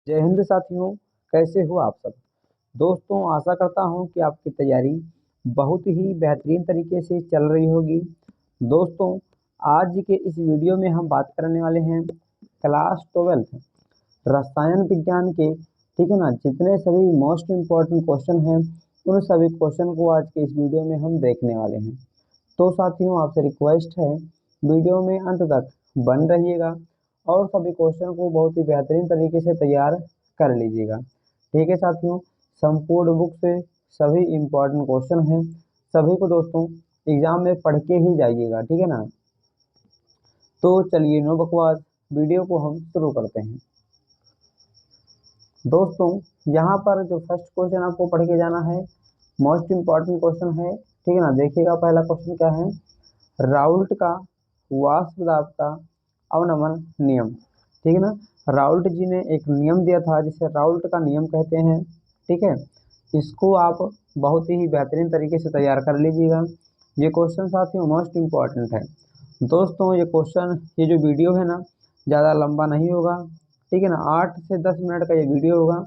जय हिंद साथियों। कैसे हो आप सब दोस्तों। आशा करता हूं कि आपकी तैयारी बहुत ही बेहतरीन तरीके से चल रही होगी। दोस्तों, आज के इस वीडियो में हम बात करने वाले हैं क्लास 12 रसायन विज्ञान के, ठीक है ना, जितने सभी मोस्ट इम्पोर्टेंट क्वेश्चन हैं उन सभी क्वेश्चन को आज के इस वीडियो में हम देखने वाले हैं। तो साथियों, आपसे रिक्वेस्ट है वीडियो में अंत तक बन रहिएगा और सभी क्वेश्चन को बहुत ही बेहतरीन तरीके से तैयार कर लीजिएगा। ठीक है साथियों, संपूर्ण बुक से सभी इम्पोर्टेंट क्वेश्चन हैं, सभी को दोस्तों एग्जाम में पढ़ के ही जाइएगा, ठीक है ना। तो चलिए नो बकवास, वीडियो को हम शुरू करते हैं। दोस्तों, यहाँ पर जो फर्स्ट क्वेश्चन आपको पढ़ के जाना है मोस्ट इम्पॉर्टेंट क्वेश्चन है, ठीक है ना। देखिएगा पहला क्वेश्चन क्या है। राउल्ट का वाष्प दाब का अवनमन नियम, ठीक है ना। राउल्ट जी ने एक नियम दिया था जिसे राउल्ट का नियम कहते हैं, ठीक है। इसको आप बहुत ही बेहतरीन तरीके से तैयार कर लीजिएगा। ये क्वेश्चन साथियों मोस्ट इम्पॉर्टेंट है। दोस्तों, ये क्वेश्चन, ये जो वीडियो है ना, ज़्यादा लंबा नहीं होगा, ठीक है ना। 8 से 10 मिनट का ये वीडियो होगा,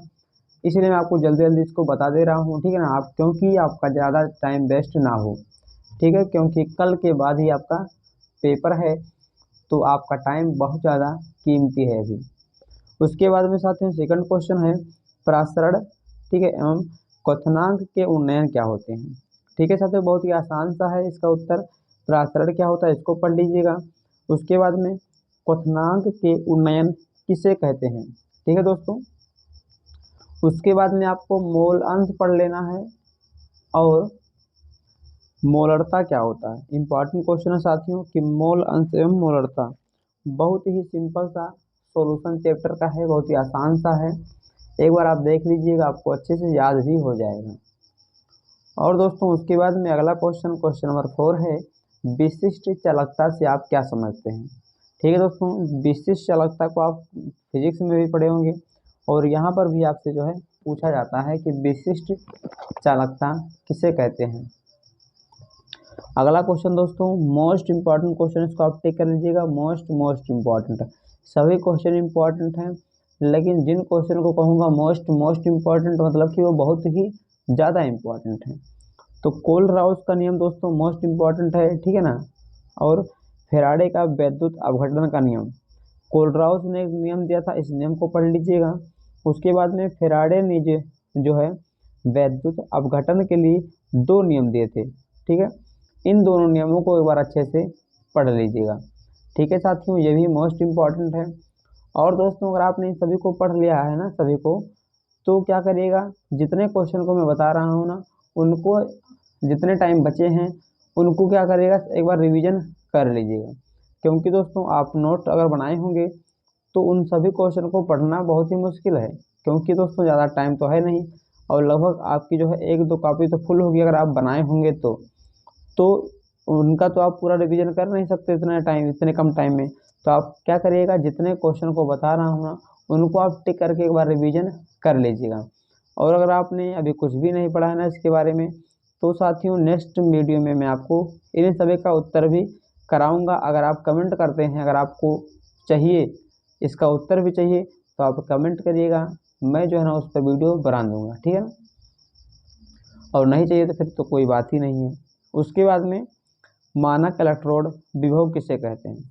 इसलिए मैं आपको जल्दी जल्दी इसको बता दे रहा हूँ, ठीक है ना। आप क्योंकि आपका ज़्यादा टाइम वेस्ट ना हो, ठीक है, क्योंकि कल के बाद ही आपका पेपर है, तो आपका टाइम बहुत ज़्यादा कीमती है अभी। उसके बाद में साथियों सेकंड क्वेश्चन है प्रासरण, ठीक है, एवं क्वथनांक के उन्नयन क्या होते हैं। ठीक है साथियों, बहुत ही आसान सा है इसका उत्तर। प्रासरण क्या होता है इसको पढ़ लीजिएगा। उसके बाद में क्वथनांक के उन्नयन किसे कहते हैं, ठीक है दोस्तों। उसके बाद में आपको मोल अंश पढ़ लेना है और मोलरता क्या होता है। इंपॉर्टेंट क्वेश्चन है साथियों कि मोल अंश एवं मोलरता। बहुत ही सिंपल सा सॉल्यूशन चैप्टर का है, बहुत ही आसान सा है। एक बार आप देख लीजिएगा, आपको अच्छे से याद भी हो जाएगा। और दोस्तों उसके बाद में अगला क्वेश्चन, क्वेश्चन नंबर 4 है विशिष्ट चालकता से आप क्या समझते हैं। ठीक है दोस्तों, विशिष्ट चालकता को आप फिजिक्स में भी पढ़े होंगे और यहाँ पर भी आपसे जो है पूछा जाता है कि विशिष्ट चालकता किसे कहते हैं। अगला क्वेश्चन दोस्तों मोस्ट इम्पॉर्टेंट क्वेश्चन, इसको आप टिक कर लीजिएगा। मोस्ट इम्पॉर्टेंट, सभी क्वेश्चन इम्पॉर्टेंट हैं, लेकिन जिन क्वेश्चन को कहूँगा मोस्ट इम्पॉर्टेंट मतलब कि वो बहुत ही ज़्यादा इम्पॉर्टेंट है। तो कोलराउस का नियम दोस्तों मोस्ट इम्पॉर्टेंट है, ठीक है ना। और फेराडे का वैद्युत अपघटन का नियम, कोलराउस ने एक नियम दिया था, इस नियम को पढ़ लीजिएगा। उसके बाद में फेराडे ने जो है वैद्युत अपघटन के लिए 2 नियम दिए थे, ठीक है। इन दोनों नियमों को एक बार अच्छे से पढ़ लीजिएगा, ठीक है साथियों, ये भी मोस्ट इम्पॉर्टेंट है। और दोस्तों अगर आपने इन सभी को पढ़ लिया है ना सभी को, तो क्या करिएगा, जितने क्वेश्चन को मैं बता रहा हूँ ना, उनको जितने टाइम बचे हैं उनको क्या करिएगा, एक बार रिवीजन कर लीजिएगा। क्योंकि दोस्तों आप नोट अगर बनाए होंगे तो उन सभी क्वेश्चन को पढ़ना बहुत ही मुश्किल है, क्योंकि दोस्तों ज़्यादा टाइम तो है नहीं और लगभग आपकी जो है 1-2 कॉपी तो फुल होगी अगर आप बनाए होंगे तो उनका तो आप पूरा रिवीजन कर नहीं सकते इतने कम टाइम में। तो आप क्या करिएगा, जितने क्वेश्चन को बता रहा हूँ ना उनको आप टिक करके एक बार रिवीजन कर लीजिएगा। और अगर आपने अभी कुछ भी नहीं पढ़ा है ना इसके बारे में, तो साथियों नेक्स्ट वीडियो में मैं आपको इन सभी का उत्तर भी कराऊंगा। अगर आप कमेंट करते हैं, अगर आपको चाहिए इसका उत्तर भी चाहिए तो आप कमेंट करिएगा, मैं जो है ना उस पर वीडियो बना दूंगा, ठीक है ना। और नहीं चाहिए तो फिर तो कोई बात ही नहीं है। उसके बाद में मानक इलेक्ट्रोड विभव किसे कहते हैं।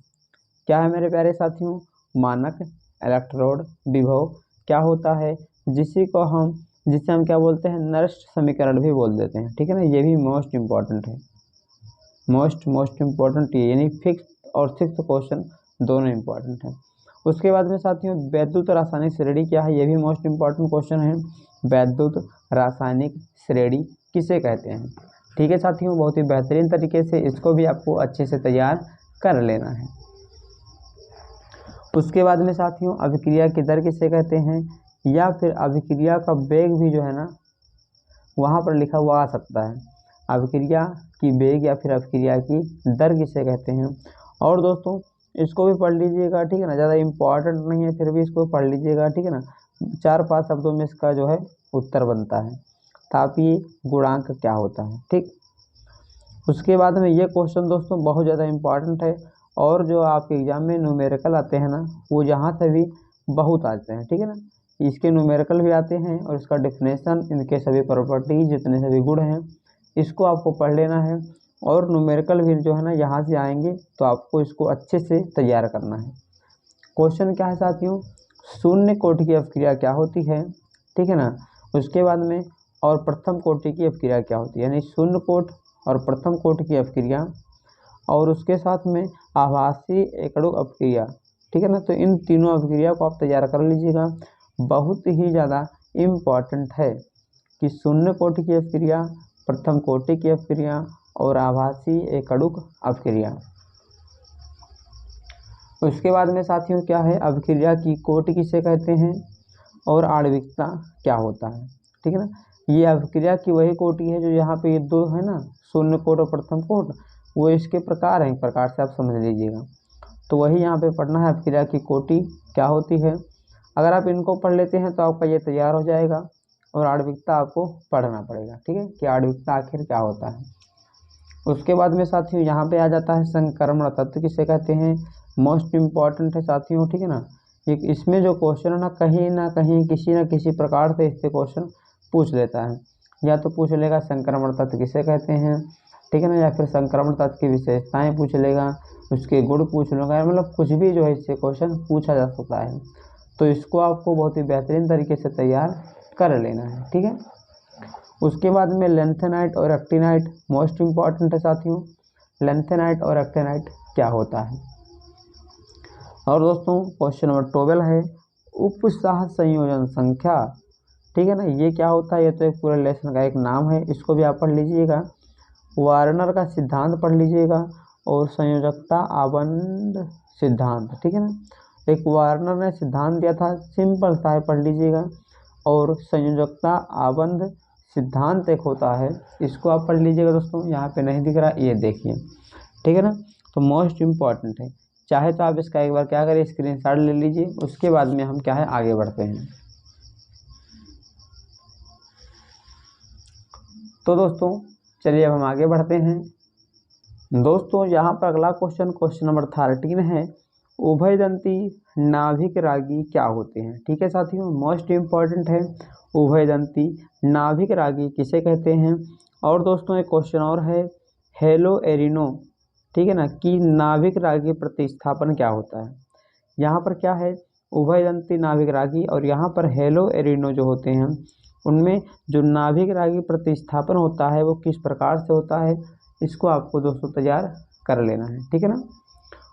क्या है मेरे प्यारे साथियों, मानक इलेक्ट्रोड विभव क्या होता है, जिसे हम क्या बोलते हैं, नर्स्ट समीकरण भी बोल देते हैं, ठीक है ना। ये भी मोस्ट इम्पॉर्टेंट है, मोस्ट इम्पॉर्टेंट, यानी फिक्स और सिक्स क्वेश्चन दोनों इम्पॉर्टेंट है। उसके बाद में साथियों वैद्युत रासायनिक श्रेणी क्या है, ये भी मोस्ट इम्पॉर्टेंट क्वेश्चन है। वैद्युत रासायनिक श्रेणी किसे कहते हैं, ठीक है साथियों, बहुत ही बेहतरीन तरीके से इसको भी आपको अच्छे से तैयार कर लेना है। उसके बाद में साथियों अभिक्रिया की दर किसे कहते हैं, या फिर अभिक्रिया का वेग भी जो है ना वहाँ पर लिखा हुआ आ सकता है। अभिक्रिया की वेग या फिर अभिक्रिया की दर किसे कहते हैं। और दोस्तों इसको भी पढ़ लीजिएगा, ठीक है ना, ज़्यादा इम्पॉर्टेंट नहीं है फिर भी इसको पढ़ लीजिएगा, ठीक है ना। 4-5 शब्दों में इसका जो है उत्तर बनता है। तापीय गुणांक क्या होता है, ठीक। उसके बाद में ये क्वेश्चन दोस्तों बहुत ज़्यादा इम्पॉर्टेंट है और जो आपके एग्जाम में न्यूमेरिकल आते हैं ना वो यहाँ से भी बहुत आते हैं, ठीक है ना। इसके न्यूमेरिकल भी आते हैं और इसका डेफिनेशन, इनके सभी प्रॉपर्टीज, जितने सभी गुण हैं, इसको आपको पढ़ लेना है। और न्यूमेरिकल भी जो है ना यहाँ से आएंगे, तो आपको इसको अच्छे से तैयार करना है। क्वेश्चन क्या है साथियों, शून्य कोटि की अपक्रिया क्या होती है, ठीक है ना। उसके बाद में और प्रथम कोटि की अपक्रिया क्या होती है, यानी शून्य कोट और प्रथम कोटि की अपक्रिया, और उसके साथ में आभासी एकड़ुक अपक्रिया, ठीक है ना। तो इन तीनों अपक्रिया को आप तैयार कर लीजिएगा। बहुत ही ज़्यादा इम्पॉर्टेंट है कि शून्य कोटि की अपक्रिया, प्रथम कोटि की अपक्रिया और आभासी एकड़ुक अपक्रिया। उसके बाद में साथियों क्या है, अपक्रिया की कोटि किसे कहते हैं और आणविकता क्या होता है, ठीक है ना। ये अपक्रिया की वही कोटि है जो यहाँ पे ये दो है ना, शून्य कोट और प्रथम कोट, वो इसके प्रकार हैं, प्रकार से आप समझ लीजिएगा। तो वही यहाँ पे पढ़ना है, अपक्रिया की कोटि क्या होती है। अगर आप इनको पढ़ लेते हैं तो आपका ये तैयार हो जाएगा। और आणविकता आपको पढ़ना पड़ेगा, ठीक है, कि आणविकता आखिर क्या होता है। उसके बाद में साथियों यहाँ पे आ जाता है संक्रमण तत्व किसे कहते हैं, मोस्ट इम्पॉर्टेंट है साथियों, ठीक है ना। इसमें जो क्वेश्चन है ना कहीं किसी न किसी प्रकार से इससे क्वेश्चन पूछ लेता है। या तो पूछ लेगा संक्रमण तत्व किसे कहते हैं, ठीक है ना, या फिर संक्रमण तत्व की विशेषताएं पूछ लेगा, उसके गुण पूछ लेगा, मतलब कुछ भी जो है इससे क्वेश्चन पूछा जा सकता है। तो इसको आपको बहुत ही बेहतरीन तरीके से तैयार कर लेना है, ठीक है। उसके बाद में लेंथेनाइट और एक्टिनाइट मोस्ट इम्पॉर्टेंट है साथियों। लेंथेनाइट और एक्टिनाइट क्या होता है। और दोस्तों क्वेश्चन नंबर 12 है उपसाह संयोजन संख्या, ठीक है ना। ये क्या होता है, ये तो एक पूरे लेसन का एक नाम है, इसको भी आप पढ़ लीजिएगा। वार्नर का सिद्धांत पढ़ लीजिएगा और संयोजकता आबंध सिद्धांत, ठीक है ना। एक वार्नर ने सिद्धांत दिया था, सिंपल सा है, पढ़ लीजिएगा। और संयोजकता आबंध सिद्धांत एक होता है, इसको आप पढ़ लीजिएगा दोस्तों। यहाँ पे नहीं दिख रहा, ये देखिए, ठीक है ना। तो मोस्ट इम्पॉर्टेंट है, चाहे तो आप इसका एक बार क्या करिए, स्क्रीनशॉट ले लीजिए। उसके बाद में हम क्या है आगे बढ़ते हैं। तो दोस्तों चलिए अब हम आगे बढ़ते हैं। दोस्तों यहाँ पर अगला क्वेश्चन नंबर 13 है, उभयदंती नाभिक रागी क्या होते हैं, ठीक है साथियों। मोस्ट इम्पॉर्टेंट है, उभयदंती नाभिक रागी किसे कहते हैं। और दोस्तों एक क्वेश्चन और है, हेलो एरिनो, ठीक है ना, कि नाभिक रागी प्रतिस्थापन क्या होता है। यहाँ पर क्या है, उभयदंती नाभिक रागी और यहाँ पर हेलो एरिनो जो होते हैं, उनमें जो नाभिक रागी प्रतिस्थापन होता है वो किस प्रकार से होता है, इसको आपको दोस्तों तैयार कर लेना है, ठीक है ना।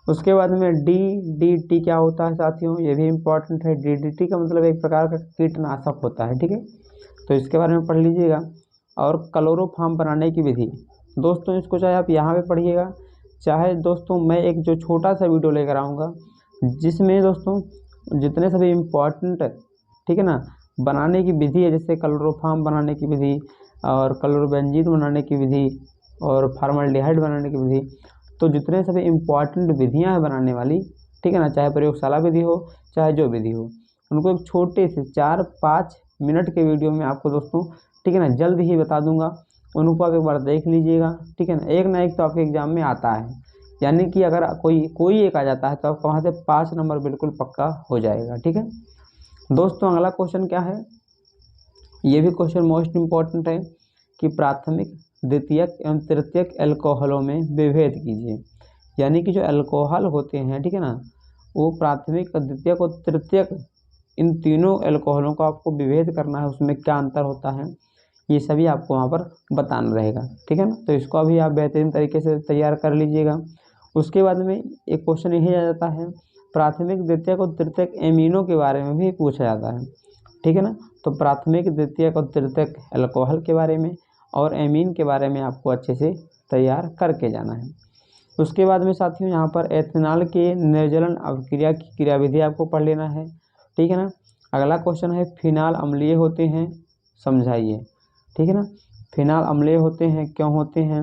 उसके बाद में DDT क्या होता है साथियों, ये भी इम्पोर्टेंट है। DDT का मतलब एक प्रकार का कीटनाशक होता है, ठीक है, तो इसके बारे में पढ़ लीजिएगा। और क्लोरोफॉर्म बनाने की विधि, दोस्तों इसको चाहे आप यहाँ पे पढ़िएगा, चाहे दोस्तों मैं एक जो छोटा सा वीडियो लेकर आऊँगा जिसमें दोस्तों जितने सभी इम्पोर्टेंट, ठीक है ना, बनाने की विधि है, जैसे क्लोरोफॉर्म बनाने की विधि और क्लोरोबेंजीन बनाने की विधि और फार्मल्डिहाइड बनाने की विधि, तो जितने सभी इम्पॉर्टेंट विधियां हैं बनाने वाली, ठीक है ना, चाहे प्रयोगशाला विधि हो चाहे जो विधि हो, उनको एक छोटे से 4-5 मिनट के वीडियो में आपको दोस्तों, ठीक है ना, जल्द ही बता दूंगा। उनको आप एक बार देख लीजिएगा, ठीक है ना एक तो आपके एग्जाम में आता है, यानी कि अगर कोई एक आ जाता है तो आपको वहाँ से 5 नंबर बिल्कुल पक्का हो जाएगा, ठीक है दोस्तों। अगला क्वेश्चन क्या है, ये भी क्वेश्चन मोस्ट इम्पॉर्टेंट है कि प्राथमिक द्वितीयक एवं तृतीयक एल्कोहलों में विभेद कीजिए। यानी कि जो एल्कोहल होते हैं, ठीक है ना, वो प्राथमिक, द्वितीयक और तृतीयक, इन तीनों एल्कोहलों को आपको विभेद करना है, उसमें क्या अंतर होता है ये सभी आपको वहाँ पर बताना रहेगा, ठीक है ना। तो इसको अभी आप बेहतरीन तरीके से तैयार कर लीजिएगा। उसके बाद में एक क्वेश्चन यही आ जाता है, प्राथमिक, द्वितीयक और तृतीयक एमिनो के बारे में भी पूछा जाता है, ठीक है ना। तो प्राथमिक, द्वितीयक और तृतीयक एल्कोहल के बारे में और एमीन के बारे में आपको अच्छे से तैयार करके जाना है। उसके बाद में साथियों यहाँ पर एथेनॉल के निर्जलन अभिक्रिया की क्रियाविधि आपको पढ़ लेना है, ठीक है ना। अगला क्वेश्चन है, फिनाल अम्लीय होते हैं, समझाइए, ठीक है ना। फिनाल अम्लीय होते हैं, क्यों होते हैं,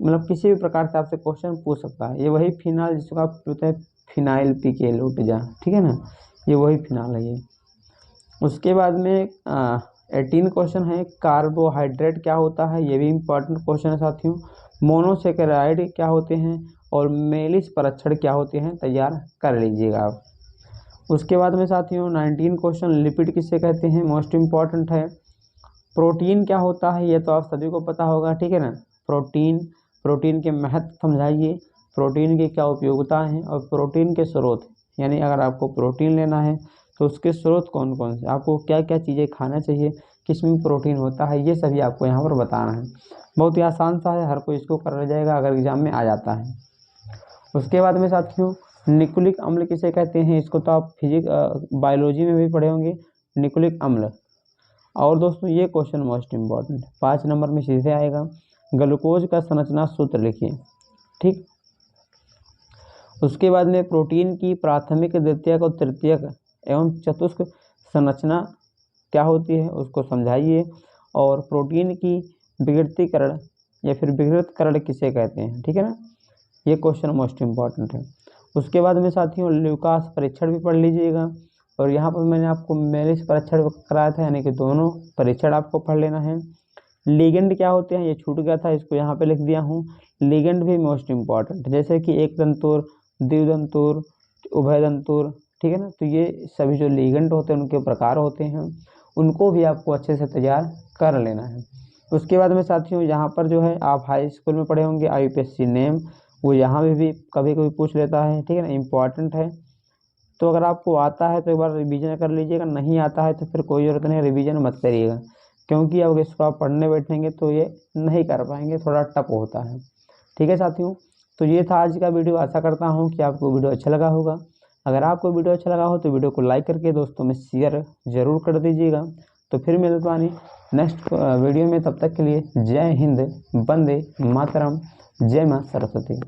मतलब किसी भी प्रकार से आपसे क्वेश्चन पूछ सकता है। ये वही फिनाल जिसको आप बोलते हैं फिनाइल पी के लूट जा, ठीक है ना, ये वही फिनाल है ये। उसके बाद में 18 क्वेश्चन है, कार्बोहाइड्रेट क्या होता है, ये भी इम्पोर्टेंट क्वेश्चन है साथियों। मोनोसेकेराइड क्या होते हैं और मेलिस परीक्षण क्या होते हैं, तैयार कर लीजिएगा आप। उसके बाद में साथियों 19 क्वेश्चन लिपिड किसे कहते हैं, मोस्ट इम्पॉर्टेंट है। प्रोटीन क्या होता है ये तो आप सभी को पता होगा, ठीक है ना। प्रोटीन के महत्व समझाइए, प्रोटीन की क्या उपयोगिता है और प्रोटीन के स्रोत, यानी अगर आपको प्रोटीन लेना है तो उसके स्रोत कौन कौन से, आपको क्या क्या चीज़ें खाना चाहिए, किसमें प्रोटीन होता है, ये सभी आपको यहाँ पर बताना है। बहुत ही आसान सा है, हर कोई इसको कर जाएगा अगर एग्जाम में आ जाता है। उसके बाद में साथियों निकोलिक अम्ल किसे कहते हैं, इसको तो आप बायोलॉजी में भी पढ़े होंगे, निकोलिक अम्ल। और दोस्तों ये क्वेश्चन मोस्ट इम्पॉर्टेंट 5 नंबर में सीधे आएगा, ग्लूकोज का संरचना सूत्र लिखिए, ठीक। उसके बाद में प्रोटीन की प्राथमिक, द्वितीयक और तृतीयक एवं चतुष्क संरचना क्या होती है उसको समझाइए, और प्रोटीन की विकृतीकरण या फिर विकृतकरण किसे कहते हैं, ठीक है ना। ये क्वेश्चन मोस्ट इम्पॉर्टेंट है। उसके बाद में साथियों ल्यूकास परीक्षण भी पढ़ लीजिएगा, और यहाँ पर मैंने आपको मेलिस परीक्षण कराया था, यानी कि दोनों परीक्षण आपको पढ़ लेना है। लिगेंड क्या होते हैं ये छूट गया था, इसको यहाँ पे लिख दिया हूँ। लिगेंड भी मोस्ट इम्पॉर्टेंट, जैसे कि एक दंतुर, द्विदंतुर, उभयदंतुर, ठीक है ना। तो ये सभी जो लिगेंड होते हैं उनके प्रकार होते हैं, उनको भी आपको अच्छे से तैयार कर लेना है। उसके बाद में साथियों यहाँ पर जो है आप हाई स्कूल में पढ़े होंगे IUPAC नेम, वो यहाँ भी कभी कभी पूछ लेता है, ठीक है ना, इम्पॉर्टेंट है। तो अगर आपको आता है तो एक बार रिवीजन कर लीजिएगा, नहीं आता है तो फिर कोई ज़रूरत नहीं, रिवीजन मत करिएगा, क्योंकि अब इसको आप पढ़ने बैठेंगे तो ये नहीं कर पाएंगे, थोड़ा टफ होता है, ठीक है साथियों। तो ये था आज का वीडियो, आशा करता हूँ कि आपको वीडियो अच्छा लगा होगा। अगर आपको वीडियो अच्छा लगा हो तो वीडियो को लाइक करके दोस्तों में शेयर ज़रूर कर दीजिएगा। तो फिर मिलते हैं नेक्स्ट वीडियो में, तब तक के लिए जय हिंद, वंदे मातरम, जय माँ सरस्वती।